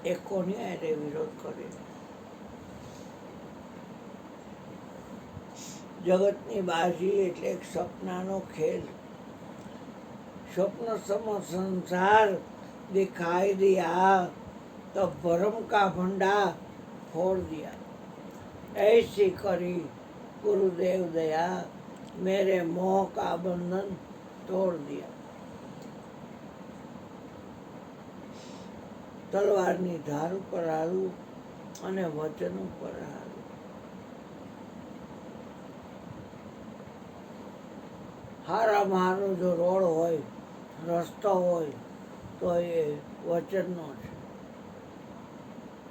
એ કોની હારે વિરોધ કરે? જગતની બાજી એટલે એક સપનાનો ખેલ. स्वप्न सम संसार दिखाई दिया तो भरम का भंडा फोड़ दिया। ऐसी करी गुरुदेव दया मेरे मोह का बंधन तोड़ दिया। તલવારની ધાર ઉપર હાલવું અને વચન ઉપર હાલવું. હારામાં હારો જો રોડ હોય, રસ્તો હોય તો એ વચનનો છે.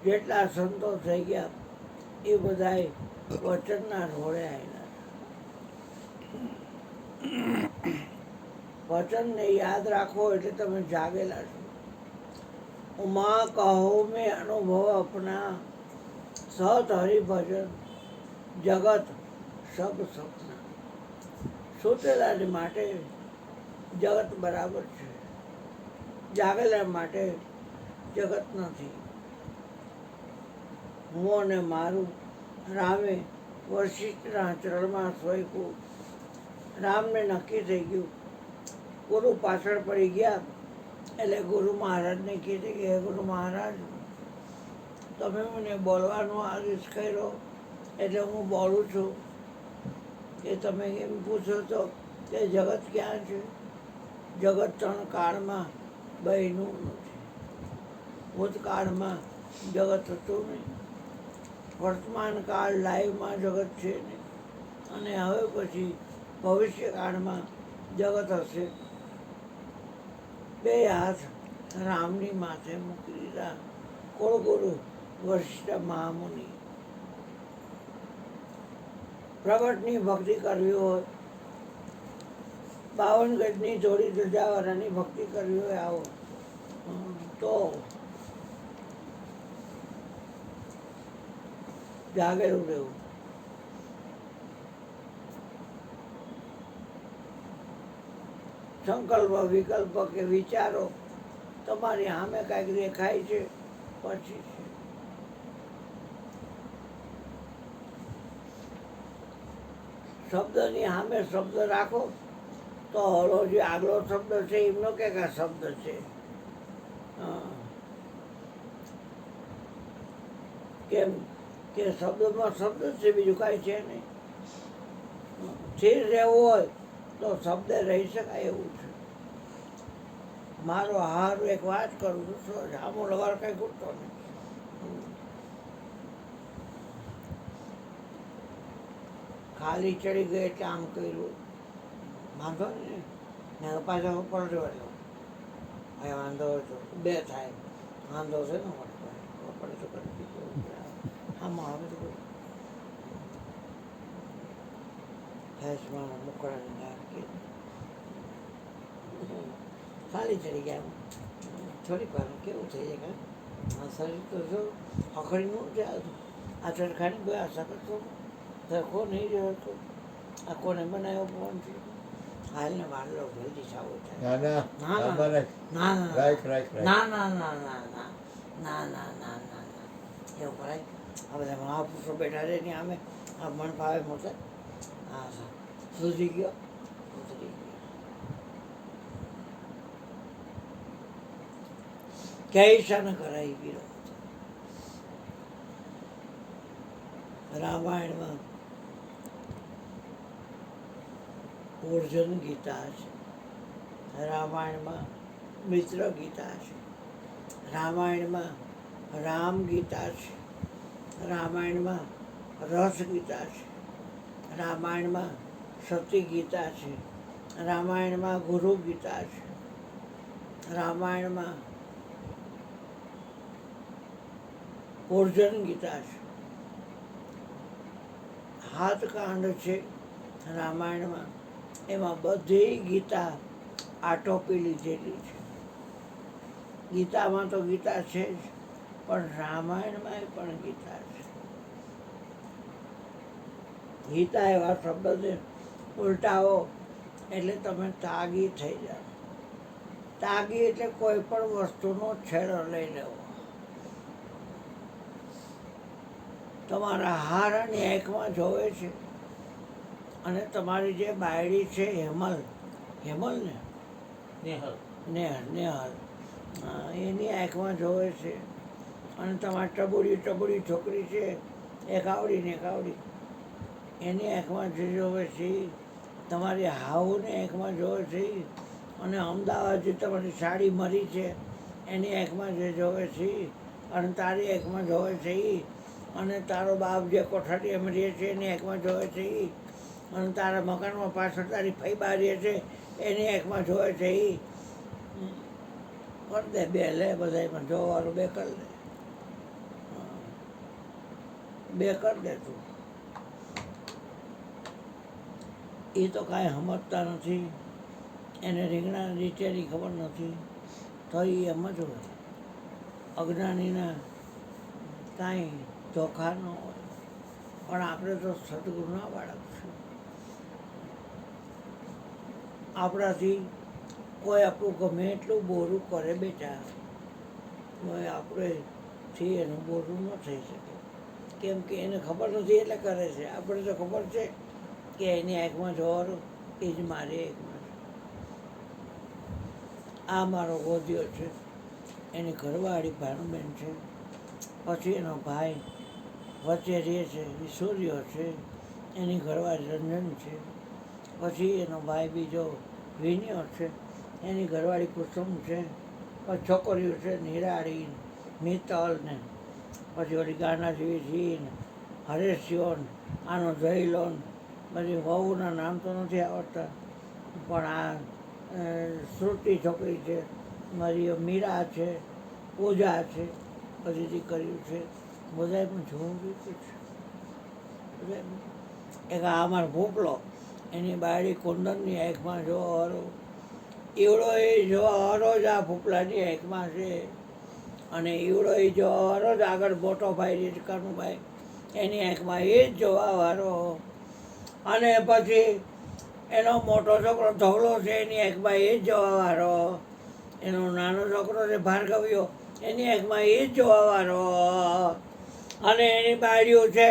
જેટલા સંતો થઈ ગયા એ બધાય વચનના રોડે આવેલા છે. વચનને યાદ રાખો એટલે તમે જાગેલા છો. उमा कहो में अनुभव अपना सत हरिभजन जगत सब सपना. સુતેલા માટે જગત બરાબર છે, જાગેલા માટે જગત નથી. હું અને મારું રામે વશિષ્ઠના ચરણમાં સોંપ્યું. રામને નક્કી થઈ ગયું. ગુરુ પાછળ પડી ગયા એટલે ગુરુ મહારાજને કીધે કે હે ગુરુ મહારાજ, તમે મને બોલવાનો આદેશ કર્યો એટલે હું બોલું છું. કે તમે એમ પૂછો તો કે જગત ક્યાં છે? જગત ત્રણ કાળમાં બહેનું નથી. ભૂતકાળમાં જગત હતું નહીં, વર્તમાન કાળ લાઈવમાં જગત છે નહીં, અને હવે પછી ભવિષ્યકાળમાં જગત હશે. બે હાથ રામની માથે મૂકી દીધા. કુળગુરુ વશિષ્ઠ મહામુનિ. પ્રગટની ભક્તિ કરવી હોય, 52 ગજની જોડી ધજાવાળાની ભક્તિ કરવી હોય આવો તો જાગેલું રહેવું. સંકલ્પ વિકલ્પ કે વિચારો તમારી સામે કાંઈક દેખાય છે પછી છે. શબ્દની સામે શબ્દ રાખો તો હલો જે આગલો શબ્દ છે એમનો કે આ શબ્દ છે. કેમ કે શબ્દમાં શબ્દ છે, બીજું કાંઈ છે નહીં. સ્થિર રહેવું હોય તો શબ્દ રહી શકાય એવું છે. મારો હારું એક વાત કરું છું, આમો લવાર કંઈ ખૂટતો નહીં. ખાલી ચડી ગઈ એટલે આમ કર્યું, વાંધો નહીં ને પાછા પલટવા દો. હવે વાંધો હોય તો બે થાય, વાંધો છે ને પડે તો કરી દીધું. આમાં હવે તો ફેસમાં મોકળાની નાખી ખાલી ચડી ગયા. થોડીક વાર કેવું થઈ જાય કે શરીર તો જો અખડીનું છે. આ ચરખાની કોઈ આશા કરતો સરખો નહીં રહ્યો હતો. આ કોને બનાવ્યો ફોન છે? હાલને વાળલો જલ્દી સાવો થાય. ના ના ના ના ના ના એવું કરાય. આ બધા મહાપુરુષો બેઠા છે ને આમે આ મન ભાવે મોટા. હા સર સુધી ગયો ઉતરી ગયો. ક્યાંય ન કરાય ગયો. રામાયણમાં અર્જુન ગીતા છે, રામાયણમાં મિત્ર ગીતા છે, રામાયણમાં રામ ગીતા છે, રામાયણમાં રસ ગીતા છે, રામાયણમાં સતી ગીતા છે, રામાયણમાં ગુરુ ગીતા છે, રામાયણમાં અર્જુન ગીતા છે. 7 કાંડ છે રામાયણમાં. એમાં બધી ગીતા આટોપી લીધેલી છે. ગીતામાં તો ગીતા છે જ, પણ રામાયણમાં પણ ગીતા છે. ગીતા એવા શબ્દને ઉલટાવો એટલે તમે તાગી થઈ જાઓ. તાગી એટલે કોઈ પણ વસ્તુનો છેડો લઈ લેવો. તમારા હારાની આંખમાં જોવે છે, અને તમારી જે બાયડી છે હેમલ, હેમલ ને નેહલ. નેહલ, હા, એની આંખમાં જોવે છે, અને તમારી ટબુડી છોકરી છે એક આવડી ને એક આવડી, એની આંખમાં જે જોવે છે, તમારી હાઉની આંખમાં જોવે છે, અને અમદાવાદ જે તમારી સાડી મરી છે એની આંખમાં જે જોવે છે, અને તારી આંખમાં જોવે છે, અને તારો બાપ જે કોઠારીમાં રહે છે એની આંખમાં જોવે છે, અને તારા મકાનમાં પાછળ તારી ફઈબા રહે છે એની આંખમાં જોવે છે. કર દે બે, લે બધામાં જોવાનું બે કરી દે, બે કર દે તું. એ તો કાંઈ સમજતા નથી, એને રીંગણા રીતેની ખબર નથી, તો એ એમ જ હોય. અજ્ઞાનીના કાંઈ ધોખા ન હોય, પણ આપણે તો સદગુરુના બાળક છે. આપણાથી કોઈ આપણું ગમે એટલું બોરું કરે બેટા, કોઈ આપણેથી એનું બોરું ન થઈ શકે, કેમ કે એને ખબર નથી એટલે કરે છે. આપણે તો ખબર છે કે એની આંખમાં જોવાનું એ જ મારી આંખમાં છે. આ મારો ગોદિયો છે, એની ઘરવાળી ભાનુબેન છે, પછી એનો ભાઈ વચ્ચે રહે છે ઈશ્વરીઓ છે, એની ઘરવાળી રંજન છે, પછી એનો ભાઈ બીજો વિનયો છે, એની ઘરવાળી કુસુમ છે, પછી છોકરીઓ છે નિરાળી, મિત્તલ ને પછી ઓલી ગાના જેવી જી ને હરેશિયો ને આનો જયલો ને, પછી વહુના નામ તો નથી આવડતા, પણ આ શ્રુતિ છોકરી છે, મારી મીરા છે, પૂજા છે, પછી દીકરીઓ છે, બધાએ પણ જોવું દીધું છે. બધાએ એક આ અમારો ભોપલો, એની બાયડી કુંદનની આંખમાં જોવા વાળો ઈવડો એ જોવા વાળો જ આ ભોપલાની આંખમાં છે, અને ઈવડો એ જોવા વાળો જ આગળ મોટો ભાઈ રીચકાનો ભાઈ એની આંખમાં એ જ જોવા વાળો, અને પછી એનો મોટો છોકરો ધવલો છે એની આંખમાં એ જ જોવા વાળો, એનો નાનો છોકરો છે ભાર્ગવ્યો એની આંખમાં એ જ જોવા વાળો, અને એની બાયડીઓ છે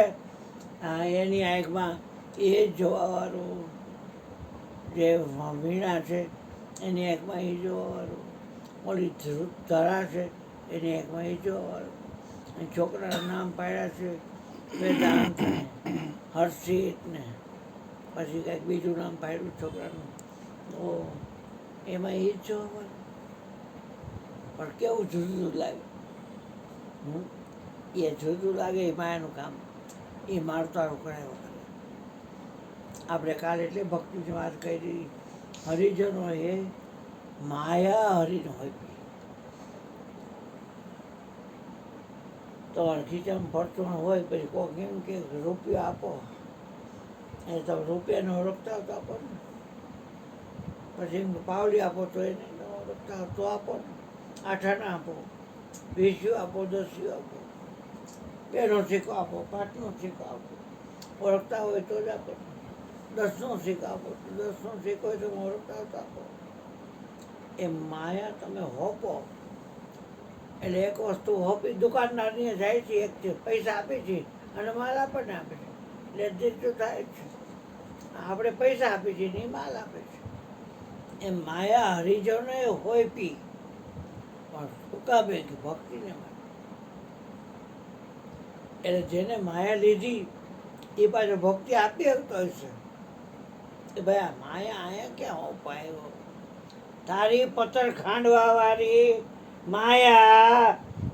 એની આંખમાં એ જ જોવા વાળું, જે વીણા છે એની આંખમાં એ જોવા વાળું, ઓલી ધરા છે એની આંખમાં એ જોવા વાળું. છોકરાના નામ પાડ્યા છે વેદાંત ને હર્ષિત ને પછી કંઈક બીજું નામ પાડ્યું છોકરાનું, તો એમાં એ જ જોવા વાળું. પણ કેવું જુદું જુદું લાગે, એ જુદું લાગે એ માયાનું કામ, એ મારતારું કરાય વગર. આપણે કાલે એટલે ભક્તિની વાત કરી, હરિજનો એ માયા હરિનો હોય. તો ખીચામાં ફરતું હોય, પછી કોક એમ કે રૂપિયો આપો, એ તમે રૂપિયાને ઓળખતા તો આપો ને, પછી એમ પાવડી આપો તો એને ન ઓળખતા તો આપો ને, આઠાના આપો, 20 આપો, 10 આપો, 2નો સિક્કો આપો, 5નો સિક્કો આપો, ઓળખતા હોય તો જ આપો. 10નો સિક્કો આપો, 10નો સિક્કો હોય તો ઓળખતા હોય તો આપો. એ માયા તમે હોપો એટલે એક વસ્તુ હોપી દુકાનદારની જાય છે, એક છે પૈસા આપે છે અને માલ આપણને આપે છે, એટલે જે થાય જ છે. આપણે પૈસા આપીએ છીએ ને એ માલ આપે છે. એ માયા હરિજનો હોય પી, પણ સુકાબે કે ભક્તિને માટે. એટલે જેને માયા લીધી એ પાછો ભક્તિ આપી શકતો હશે કે ભાઈ આ માયા અહીંયા ક્યાં હોપાયો, તારી પથ્થર ખાંડવા વાળી માયા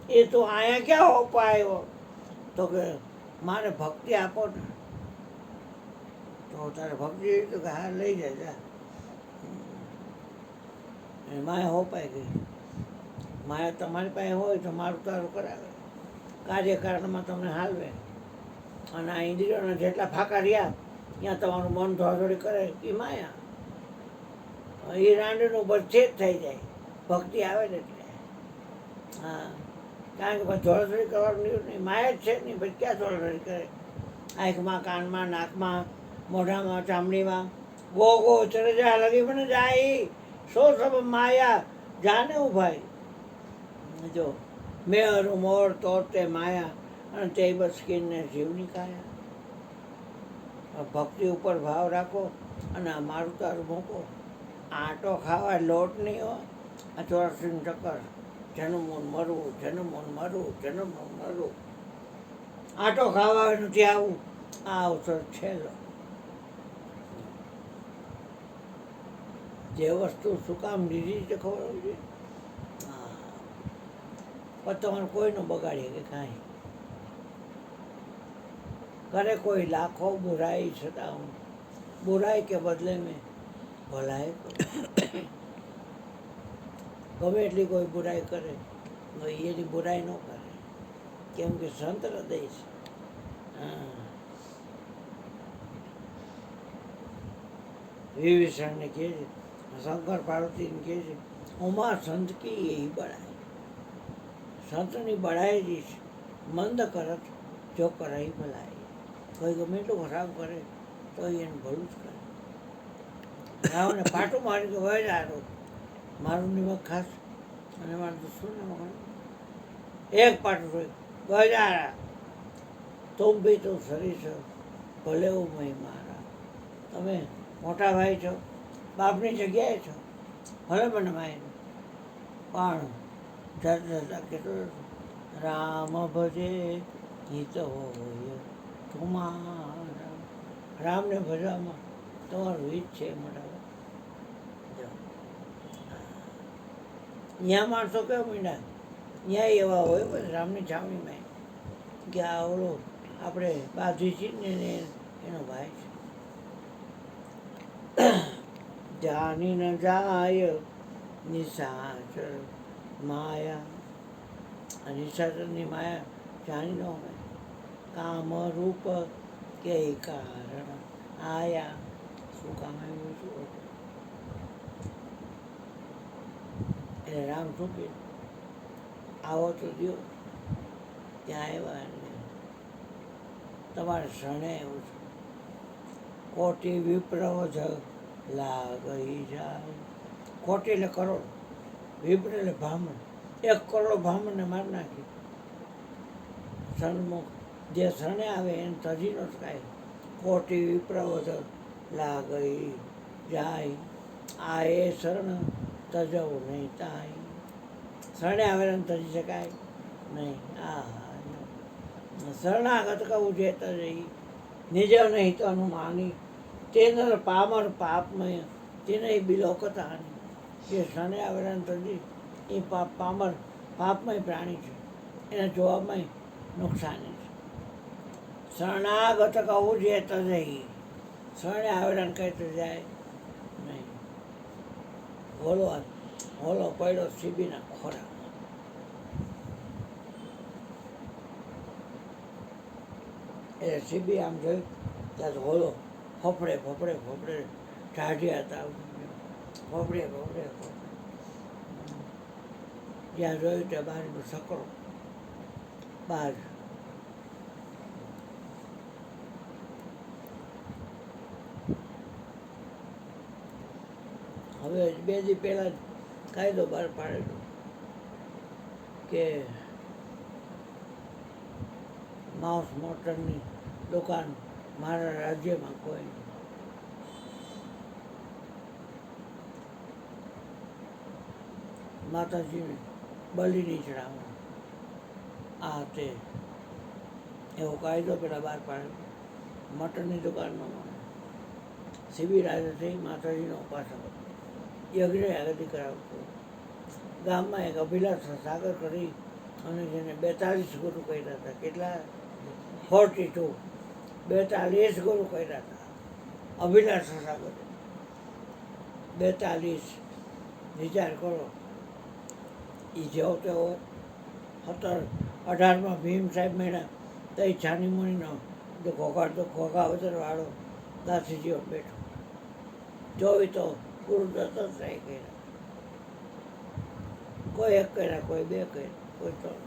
એ તું અહીંયા ક્યાં હોપાયો, તો કે મારે ભક્તિ આપો ને, તો તારે ભક્તિ તો કે હા લઈ જાય જા. માયા હોપાઈ ગઈ. માયા તમારી પાસે હોય તો મારું તારું કરાવે, કાર્યકારણમાં તમને હાલવે, અને આ ઇન્દ્રિયોના જેટલા ફાંકા રહ્યા ત્યાં તમારું મન ધોધોડી કરે એ માયા. એ રાંડનું બરછેદ થઈ જાય ભક્તિ આવે ને એટલે. હા, કારણ કે પછી ધોળધોડી કરવાનું નહીં, માયા જ છે નહીં, પછી ક્યાં ધોળધોડી કરે. આંખમાં, કાનમાં, નાકમાં, મોઢામાં, ચામડીમાં ગો ગો ચરે જા લગી મને જાય સો સબ માયા જાને ભાઈ. જો મેર ઉમર તોરતે માયા અને તે બસ સ્કીનને જીવની કાયા. ભક્તિ ઉપર ભાવ રાખો અને આ મારું તારું મૂકો. આટો ખાવા લોટ નહીં હો. આ 84 ચક્કર, જન્મોન મરવું, જન્મોન મરવું, જન્મોન મરવું. આટો ખાવા નથી આવું. આ અવસર છેલ્લો. જે વસ્તુ શું કામ લીધી છે ખબર હોય છે. પણ તમારે કોઈનું બગાડીએ કે કાંઈ કરે કોઈ લાખો બુરાઈ છતાં હું બુરાઈ કે બદલે મેં ભલાઈ કરું. ગમે એટલી કોઈ બુરાઈ કરે તો એની બુરાઈ ન કરે, કેમ કે સંત હૃદય છે. વિભીષણને કહે છે, શંકર પાર્વતીને કહે છે, ઉમા સંત કી એ બળાય. સંતની બળાઈ જ છે. મંદ કરત જો કરાઈ ભલાઈ. કોઈ ગમે એટલું ખરાબ કરે તો એને ભલું જ કરે. રાવણને પાટું મારી કે વહી જાડો, મારું નિમક ખાસ અને મારું દુશ્મન મગન એક પાટું રોય વહી જાડા. તુમ બી તો સરી છો ભલે હું મહી મારા. તમે મોટા ભાઈ છો, બાપની જગ્યાએ છો, ભલે મને માય. પણ જતા કેટલું રામ ભજે ગીત હોય તમારા. રામને ભજવામાં તમારું હિત છે મોટા. ત્યાં માણસો કેવા મીંડા, ત્યાં એવા હોય બસ રામની છાવણીમાં કે આ ઓલો આપણે બાજુજી ને એનો ભાઈ છે. જાની ન જાય નિશાચર માયા. નિશાચરની માયા જાણી ન હોય. કામ રૂપ કે કારણ આયા. શું કામ આવ્યું શું? એટલે રામ શું કે આવો તો દો. ત્યાં આવ્યા તમારે શરણે આવ્યું છે. કોટી વિપ્રવ જ લાગી જાય. કોટી એટલે કરોડ, વિપ્ર એટલે બ્રાહ્મણ. 1 કરોડ બ્રાહ્મણને મારી નાખી. સન્મુખ જે શરણે આવે એને તજી ન શકાય. કોટી વિપ્રવ જ લાગી જાય. આ એ શરણ તજવું નહીં તાય. શરણે આવેલા તજી શકાય નહીં. શરણાગત કહું જે તજઈ નિજ નહીં તો અનુમાની. તે નર પામર પાપમય તેને બિલોકત હાની. જે શરણે આવેલા તજી એ પામર પાપમય પ્રાણી છે, એને જોવામાં નુકસાની છે. શરણાગત કહું જે તજઈ. શરણે આવેલા કહે તો જાય નહીં. હોલો પડ્યો સીબીના ખોરાક. એટલે સીબી આમ જોયું ત્યાં હોલો ફફડે ફફડે ફફડે ઢાઢ્યા હતા. ફફડે ફફડે જ્યાં જોયું ત્યાં બારીનો સકડો બહાર. હવે 2 દી પહેલાં જ કાયદો બહાર પાડેલો કે માંસ મટનની દુકાન મારા રાજ્યમાં કોઈ. માતાજીને બલિ નહીં ચડાવવાનું આ તે એવો કાયદો પેલા બહાર પાડેલો. મટનની દુકાનમાં સીબી રાજા થઈ માતાજીનો ઉપાસક હતો. યજ્ઞ આગળથી કરાવતો. ગામમાં એક અભિલાષ સાગર કરી અને જેને 42 ગુરુ કર્યા હતા. કેટલા? 42. 42 ગુરુ કર્યા હતા અભિલાષ સાગર. 42 વિચાર કરો. એ જેવો તેવો 18માં ભીમ સાહેબ મેળા તો એ છાની મુનિનો જો ઘોઘા વતરવાળો દાસીજીઓ બેઠો. જોઈ તો ગુરુ દત્તાત્રેય કર્યા. કોઈ 1 કર્યા, કોઈ 2 કર્યા, કોઈ 3.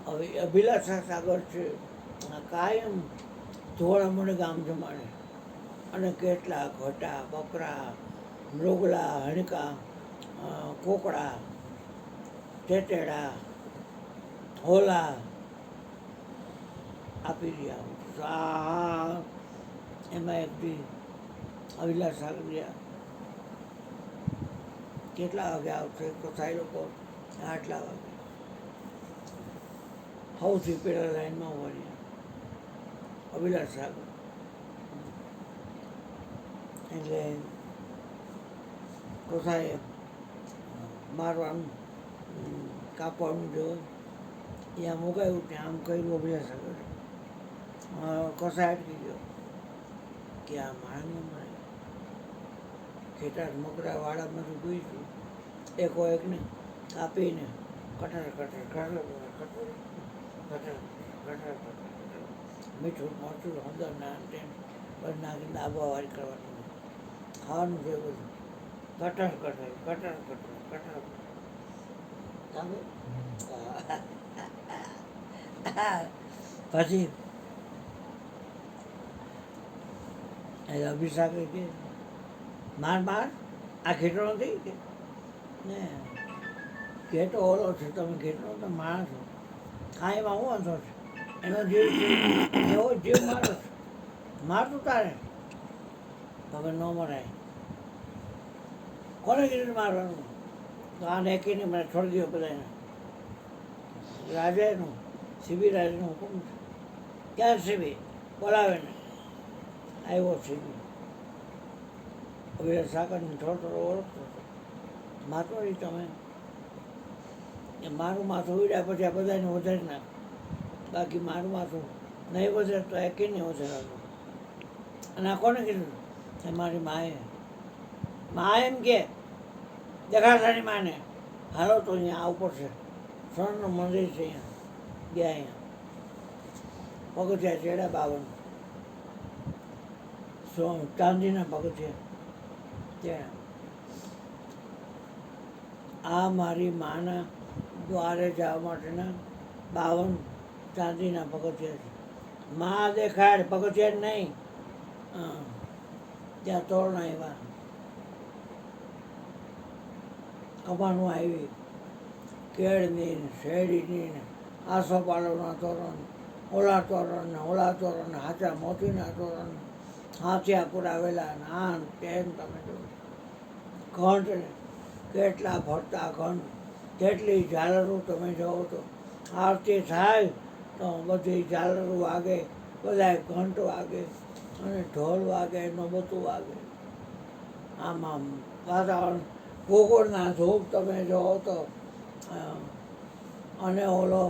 હવે અભિલાષા સાગર છે કાયમ ધોળામણે ગામ જમાડે અને કેટલા ઘટા બકરા મૃગલા હણકા કોકડા, ટેટેડા, હોલા આપી રહ્યા. એમાં એક દી અવિલાસ સાગર ગયા. કેટલા વાગે આવશે તો થાય લોકો? આટલા વાગે. સૌથી પહેલાં લાઈનમાં ઉભા અવિલાસ સાગર. એટલે કોસાએ મારવાનું કાપવાનું જો ત્યાં મુકાયું ત્યાં આમ કર્યું અભિલાષ સાગર. કોસાય અટકી ગયો કે આ માણસને મળે. ખેતર મકરા વાડામાંથી પૂછ્યું એકો એકને કાપીને cutter cutter cutter cutter cutter cutter cutter મીઠું મરચું હળદર ના તેમ બધું નાખીને આબોહવારી કરવાની. ખાવાનું છે બધું cutter cutter cutter cutter cutter. પછી અભિષાક કે માર માર આ ઘેટો નથી કે ને ઘેટો ઓલો છે, તમે ઘેટો તો માણસ છો. હા એમાં હું વાંધો છે? એનો જીવ એવો જીવ મારો છે. મારતું તારે હવે ન મરાય. કોને કીધું મારવાનું? તો આ નેકીને મને છોડી દો બધાને. રાજાનું સીબી રાજાનું હુકમ છે. ક્યાં સીબી? બોલાવે ને. આવ્યો સીબી. અભિલાષ સાગરને થોડો થોડો ઓળખતો હતો. માથો નહીં તમે એ મારું માથું ઉડ્યા પછી આ બધાને વધારી નાખ. બાકી મારું માથું નહીં વધે તો એકે નહીં વધારવાનું. અને આ કોને કીધું? એ મારી માએ. મા એમ કે દેખાડતાની માને હાલો તો અહીંયા ઉપર છે સ્વર્ણનું મંદિર છે. અહીંયા ગયા અહીંયા પગથિયા ચેડા 52 ચાંદીના પગથિયા ચેડા. આ મારી માના દ્વારે જવા માટેના 52 ચાંદીના પગથિયા છે. મા દેખાડ પગથિયા જ નહીં, ત્યાં તોરણ આવ્યા, કમાનું આવી, કેળની ને શેરડીની ને આસોપાલવના તોરણ, ઓલા તોરણ ને ઓલા તોરણ ને હાચા મોતીના તોરણ, હાથિયા પુરાવેલા ને આન તેમ. તમે જો ઘંટ કેટલા ફરતા ઘંટ, કેટલી ઝાલરો તમે જોવો તો આરતી થાય તો બધી ઝાલરો વાગે, બધા ઘંટ વાગે અને ઢોલ વાગે ને બધું વાગે. આમાં વાતાવરણ ગોકળના ધૂપ તમે જોવો તો અને ઓલો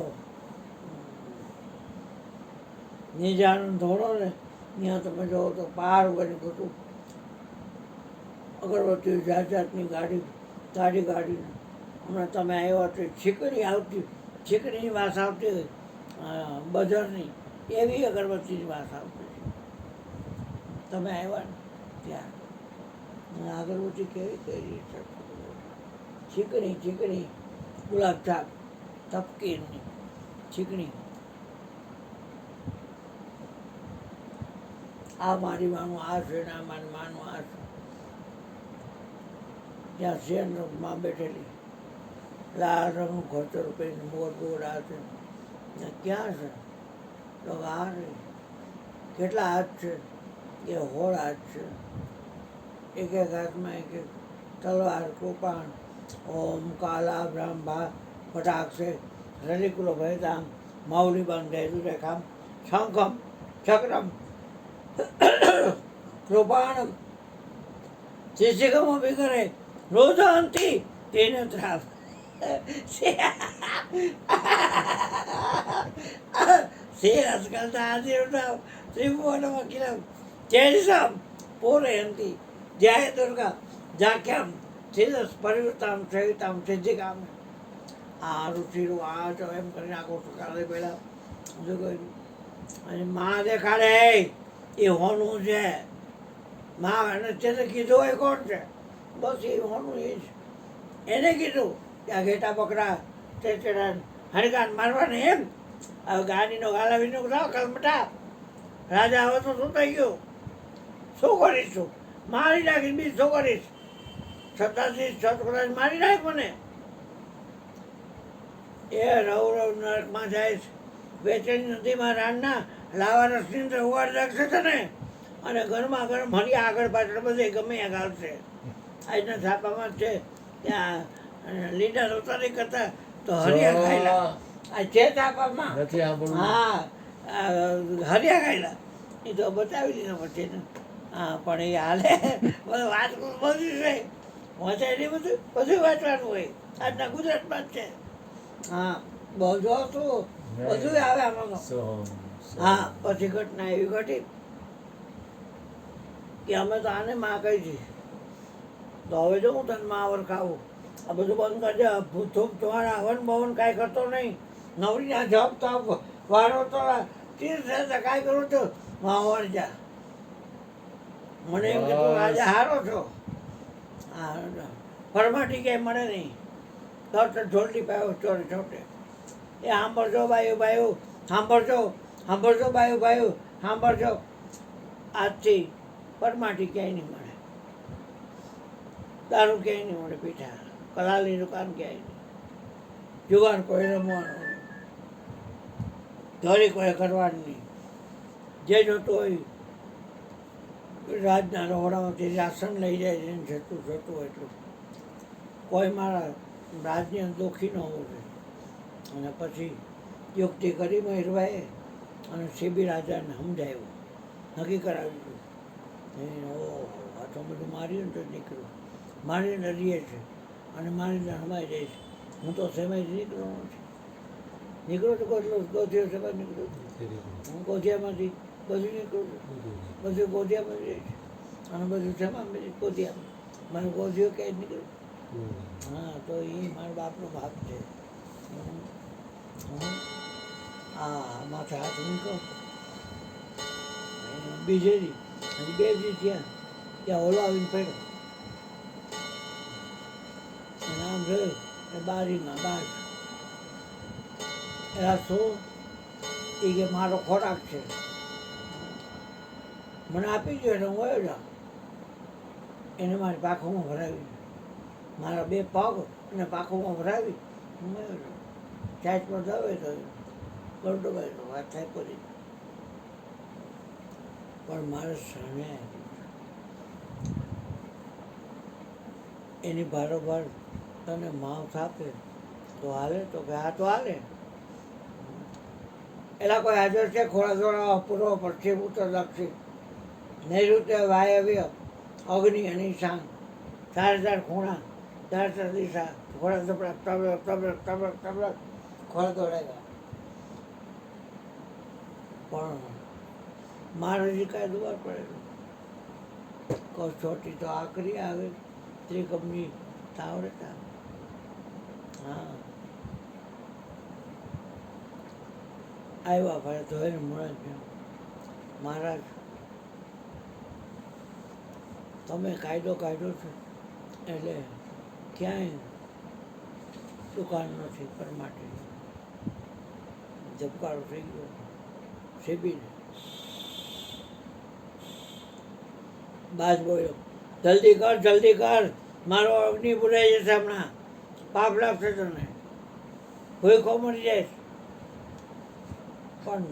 નિજાનંદ ધોળો ને ત્યાં તમે જોવો તો પાર વગરની બધું અગરબત્તી જાત જાતની ગાડી. હમણાં તમે આવ્યા તો છીકરી આવતી, છીકરીની વાસ આવતી બજારની, એવી અગરબત્તીની વાસ આવતી. તમે આવ્યા ને ત્યાં અગરબત્તી કેવી કરી છે, છીકણી ગુલાબ જાપ તપકીરની છીકણી. આ મારી માનું આ છે ને આ મારી માનું આ છે. ત્યાં શેરમાં બેઠેલી લાલ રંગનું ઘોતર પહેરીને મોર આ છે. ક્યાં છે? તો આ રે કેટલા હાથ છે? એ 16 હાથ છે. એક એક હાથમાં એક એક તલવાર, કૃપાણ, ઓમ કાલા બ્રહ્મા ફટાક્ષે રલિકુલો ભયતામ માઉલી બંધે રેખામ શંખમ ચક્રમ કૃપાણમ શિશિકમ અભિકરે રોધાંતિ તેને ત્રાપ. શેર અસકલતા આદિવતામ ત્રિભુવન વકીલમ ચેરિસમ પૂરયંતી જય દુર્ગા જાખ્યામ સિદ્ધસ પરિવૃતામ સહિતામ સિદ્ધિકામ. આ ઋષિનું આ તો એમ કરીને આખો સકાળે પહેલાં શું કર્યું? અને મા દેખાડે એ હોનું છે. મા અને તેને કીધું એ કોણ છે? બસ એ હોનું એ છે. એને કીધું કે આ ઘેટા બકરા તે હરિકાન મારવાને એમ. હવે ગાડીનો ગાલાવીનો જાઓ કલમટા રાજા હવે તો શું થઈ ગયું? શું કરીશું? મારી નાખીને બીજ શું કરીશ? છતાંથી સતકરાજ મારી નાખ મને. એ રવ રવ નરકમાં જાય છે. વેચેની નદીમાં રાણના લાવા રસની અંદર ઉગાડ રાખશે તને અને ઘરમાં ગરમ હરિયા આગળ પાછળ બધે ગમે ત્યાં ગાલશે. આજના છાપામાં જ છે ત્યાં લીડા રોતા નહીં કરતા તો હરિયા ખાયલા. આ છે છાપામાં. હા હરિયા ખાયલા એ તો બતાવી દીધો પછી ને. હા પણ એ હાલે બધું વાત બધું છે વાંચાય નહીં બધું બધું વાંચવાનું હોય. આજના ગુજરાતમાં જ છે. હા બધું હતું બધું આવે આમાં. હા પછી ઘટના એવી ઘટી કે અમે તો આને માં કહી છે તો હવે જો હું તને માં ખાવું આ બધું બંધ કરજે. ધૂપ તમારા હવન ભવન કાંઈ કરતો નહીં. નવરીના જપ તપ વાળો તો તીર્થ કાંઈ કરું તો માં જા. મને એમ કે તું આજે હારો છો. હા ફરમાટી ક્યાંય મળે નહીં. તરત ઢોલટી પાયો ચોરે છોટે. એ સાંભળજો બાયું બાયું સાંભળજો સાંભળજો બાયું બાયું સાંભળજો. આજથી પરમાટી ક્યાંય નહીં મળે. દારૂ ક્યાંય નહીં મળે. પીઠા કલાલની દુકાન ક્યાંય નહીં. જુગાર કોઈ રમવાનું નહીં. ધોરી કોઈ કરવાનું નહીં. જે જોતું હોય રાજના રોડામાંથી રાશન લઈ જાય છે જેટલું જોતું હોય એટલું. કોઈ મારા રાજ્ય દુઃખી ન હોવું જોઈએ. અને પછી યુક્તિ કરી મહેરભાઈએ અને સીબી રાજાને સમજાવ્યું નક્કી કરાવ્યું. ઓહો આ તો બધું માર્યું ને તો નીકળ્યું. મારીને રહીએ છે અને મારીને હમાઈ જાય છે. હું તો સેમાઈથી નીકળવાનો છું. નીકળો તો કોઈ ગોધિયો સેમાઈ નીકળ્યો. હું ગોધિયામાંથી બધું નીકળું છું. બધું ગોધિયામાં જાય છે અને બધું સેમાં ગોધિયામાં. મને ગોધિયો ક્યાંય નીકળ્યું. હા તો એ મારા બાપનો ભાગ છે. હા માથે હાથ મૂકો. બીજેથી હજી બે દી થયા ત્યાં ઓલો આવીને પડ્યો. આમ રહ્યું એ બારીમાં બાર. એલા શું એ કે મારો ખોરાક છે મને આપી દો એટલે હું વયો જાઉં. એને મારી પાખોમાં ભરાવી. મારા બે પગ અને પાખોમાં ભરાવી હું વયો જાઉં. ચાટ પર દવે તો ગરડો બાય વાત થાય કરી. પણ મારે શરણે એની બારોબાર તને માવથ આપે તો હાલે તો કે હા તો હાલે. એલા કોઈ હાજર છે ખોળા દોડાવા પૂર્વ પશ્ચિમ ઉત્તર દક્ષિણ નૈઋત્ય વાયવ્ય અગ્નિ અને ઈશાન 4 ખૂણા 4 દિશા ઘોડા ધબડક તબડક તબડક તબડક તબડક ખોળા દોડાવ્યા. પણ મારે કાંઈ દુવાર પડેલું કસોટી તો આકરી આવે. ત્રિકમની તાવડે તાવ. હા આવ્યા ભાઈ ધોઈને મળે છે. મહારાજ તમે કાયદો કાઢ્યો છે એટલે ક્યાંય દુકાન નથી પરમાટી. ધબકારો થઈ ગયો સીબીને. બાજ બોલ્યો જલ્દી કર મારો અગ્નિ બુરાઈ જશે હમણાં. પાપ લાગશે તને. ભૂખો મરી જાય. પણ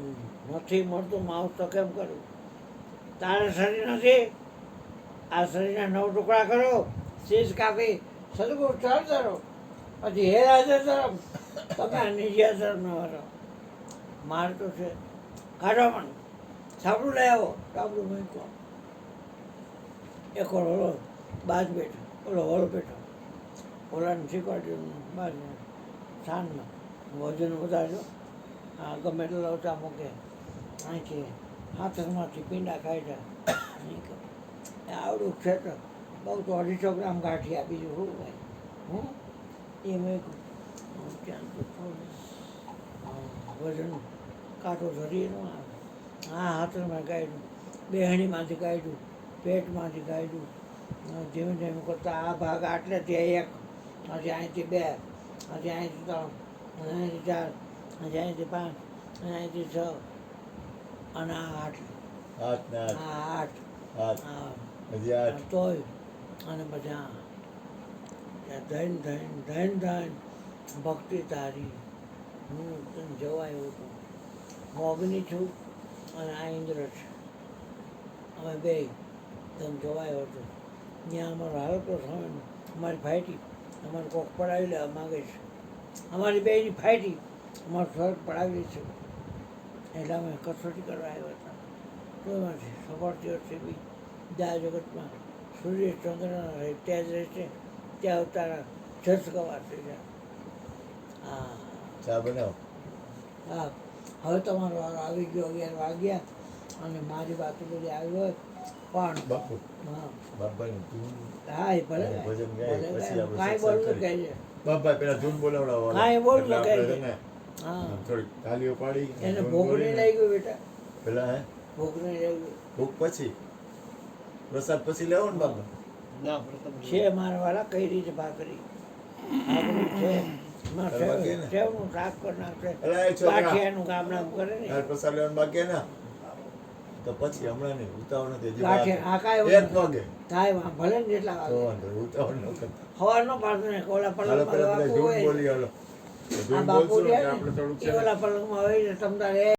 નથી મળતું માઉસ તો કેમ કરું. તારા શરીર નથી. આ શરીરના 9 ટુકડા કરો. શીશ કાપી સદગુરુ ચડ ધરો. પછી હે રાજા તરફ તમે આ નિજિયા તરફ ન વરો. માર તો છે કાઢો પણ સાબડું લઈ આવો. સાબડું મૂકો. એક ઓલો બાજ બેઠો ઓલો હોલ બેઠો. ઓલાને શીખવાડ્યું બાજ સાંજમાં ભોજન વધારજો. હા ગમે એટલો લોચા મૂકે. અહીંથી હાથરમાંથી પીંડા કાઢ્યા. આવડું છે તો બહુ તો 250 ગ્રામ ગાંઠિયા બીજું શું ભાઈ. હું એ મેં ત્યાં તો વજન કાંટો ધરી ન આવે. હા હાથરમાં કાઢ્યું. બેહણીમાંથી કાઢ્યું. પેટમાંથી કાઢ્યું. ધીમે ધીમે કરતાં આ ભાગ આટલેથી 1 હજી અહીંથી 2 હજી અહીંથી 3 અહીંથી 4 હજી અહીંથી 5 અહીંથી 6 અને આ 8 તોય અને પછી ધન ધન ધન ધન ભક્તિ તારી હું તને જોવા આવ્યો હતો. હું અગ્નિ છું અને આ ઇન્દ્ર છે. અમે બે તને જોવા આવ્યો હતો. ત્યાં અમારો હાલતો સમય અમારી ફાઇટી અમારે કોક પડાવી લેવા માગે છે. અમારી બેની ફાઇટી અમારો સ્વર્ગ પડાવી છે. એટલે અમે કસોટી કરવા આવ્યા હતા. તો એમાંથી સફળ થયો છે બી જ્યાં જગતમાં સૂર્ય ચંદ્રના રહે ત્યાં જ રહેશે ત્યાં તારા જસ ગવાશે. હા ચા બનાવો. હા હવે તમારો વારો આવી ગયો 11 વાગ્યા અને મારી વાતો બધી આવી હોય પણ બાપુ હા બાપાની ધૂન હા એ ભલે ભજન ગાય પછી આપણે કાંઈ સત્સંગ બોલવું કરીએ. કહેજે. બાપા પેલા ધૂન બોલાવડાવો. કાંઈ બોલવું એટલે આપણે કહેજે. છે ને હા થોડીક તાલીઓ પાડી એને ધૂન ભોગની બોલીને લઈ ગયું બેટા પેલા હે ભોગની લઈ ગયું ભૂખ પછી પ્રસાદ પછી લેવો ને બાપા. છે મારા વાળા કઈ રીતે ભાખરી ભાખરી છે એમાં કરવા કે ને? સેવનું શાક કરી નાખશે અલા એ છોકરા ગાંઠિયાનું કામ નામ કરે ને તાર પ્રસાદ લેવાનું બાકી હે ને તો પછી હમણાં નહીં ઉતાવળ નથી હજી વાર છે. ગાંઠિયા આ કાંઈ એક વાગે થાય ભલે ને જેટલા તો વાગે વાંધો નહીં, ઉતાવળ ન કરતા. સવારનો પાડતો ને ઓલા હાલો પલંગમાં પેલા બધા બાપુ ધૂન હોય બોલી હાલો આ ધૂન બાપુ બોલશું ને રહ્યા એટલે આપણે ને થોડુંક છે એ ને ઓલા પલંગમાં હોય ને તમ તારે